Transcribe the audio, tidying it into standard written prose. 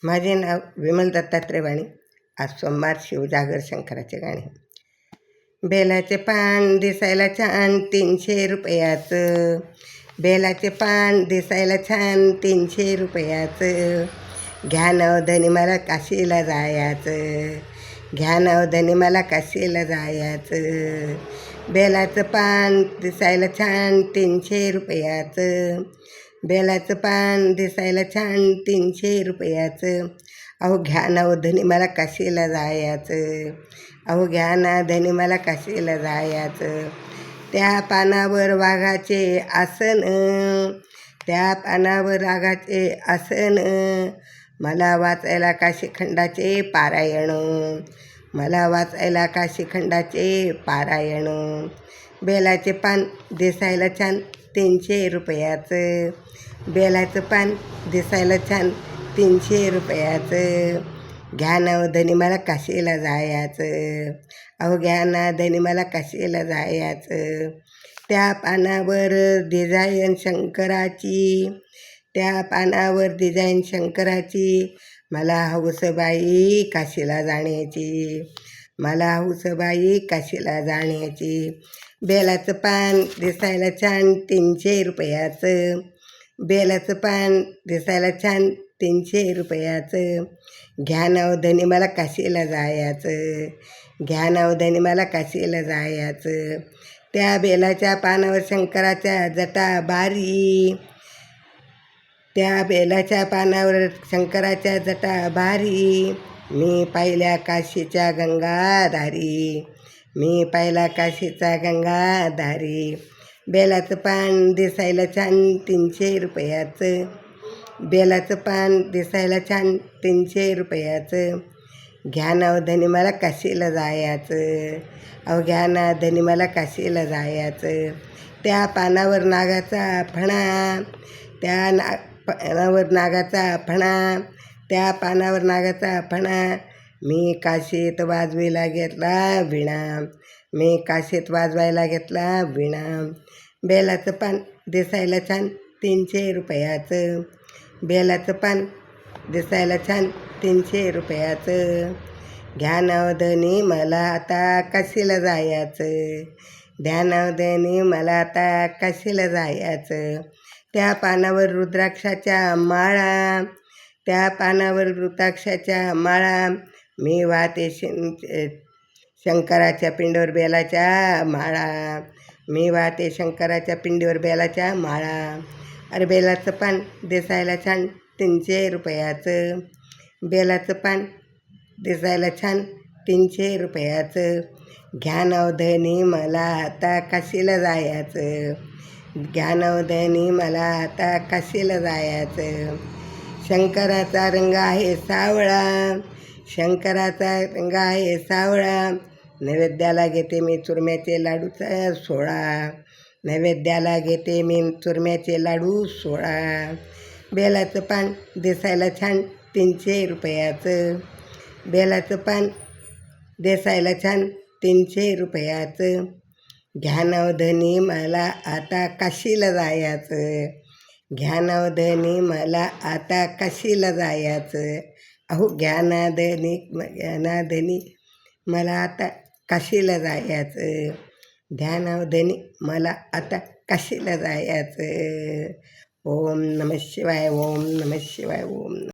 माझे नाव विमल दत्तात्रय वाणी. आज सोमवार, शिवजागर शंकराचे गाणे. बेलाचे पान दिसायला छान 300 रुपयाचं. बेलाचे पान दिसायला छान 300 रुपयाचं. घ्या नवधनी मला काशीला जायचं. घ्या नवधनी मला काशीला जायचं. बेलाचं पान दिसायला छान 300 रुपयाचं. बेलाचं पान दिसायला छान 300 रुपयाचं. अहो घ्या नवधनी मला काशीला जायचं. अहो घ्या ना धनी मला काशीला जायचं. त्या पानावर वाघाचे आसन. त्या पानावर वाघाचे आसन. मला वाचायला काशीखंडाचे पारायण. मला वाचायला काशीखंडाचे पारायण. बेलाचे पान दिसायला छान 300 रुपयाचं. बेलाचं पान दिसायला छान 300 रुपयाचं. घ्या नवधनी मला काशीला जायचं. अहो घ्या ना धनी मला काशीला जायचं. त्या पानावर डिझाईन शंकराची. त्या पानावर डिझाईन शंकराची. मला हौस बाई काशीला जाण्याची. मला हौस बाई काशीला जाण्याची. बेलाचं पान दिसायला छान 300 रुपयाचं. बेलाचं पान दिसायला छान 300 रुपयाचं. घ्या नवधनी मला काशीला जायचं. घ्या नवधनी मला काशीला जायचं. त्या बेलाच्या पानावर शंकराच्या जटा बारी. त्या बेलाच्या पानावर शंकराच्या जटा बारी. मी पाहिल्या काशीच्या गंगाधारी. मी पाहिला काशीचा गंगाधारी. बेलाचं पान दिसायला छान 300 रुपयाचं. बेलाचं पान दिसायला छान 300 रुपयाचं. घ्या नवधनी मला काशीला जायचं. अहो घ्या ना धनी मला काशीला जायचं. त्या पानावर नागाचा फणा. त्या पानावर नागाचा फणा. त्या पानावर नागाचा फणा. मी काशीत वाजवायला घेतला विणा. मी काशीत वाजवायला घेतला विणा. बेलाचं पान दिसायला छान 300 रुपयाचं. बेलाचं पान दिसायला छान 300 रुपयाचं. घ्या नवधनी मला आता काशीला जायचं. घ्या नवधनी मला आता काशीला जायचं. त्या पानावर रुद्राक्षाच्या माळा. त्या पानावर रुद्राक्षाच्या माळा. मी वाहते शंकराच्या पिंडीवर बेलाच्या माळा. मी वाहते शंकराच्या पिंडीवर बेलाच्या माळा. अरे बेलाचं पान दिसायला छान 300 रुपयाचं. बेलाचं पान दिसायला छान 300 रुपयाचं. घ्या नवधनी मला आता काशीला जायचं. घ्या नवधनी मला आता काशीला जायचं. शंकराचा रंग आहे सावळा. शंकराचा रंग आहे सावळा. नैवेद्याला घेते मी चुरम्याचे लाडूचा सोळा. नैवेद्याला घेते मी चुरम्याचे लाडू सोळा. बेलाचं पान दिसायला छान 300 रुपयाचं. बेलाचं पान दिसायला छान 300 रुपयाचं. घ्या नवधनी मला आता काशीला जायचं. घ्या नवधनी मला आता काशीला जायचं. अहो घ्या ना धनी मला आता काशीला जायचं. घ्या नवधनी मला आता काशीला जायचं. ओम नमः शिवाय. ओम नमः शिवाय. ओम.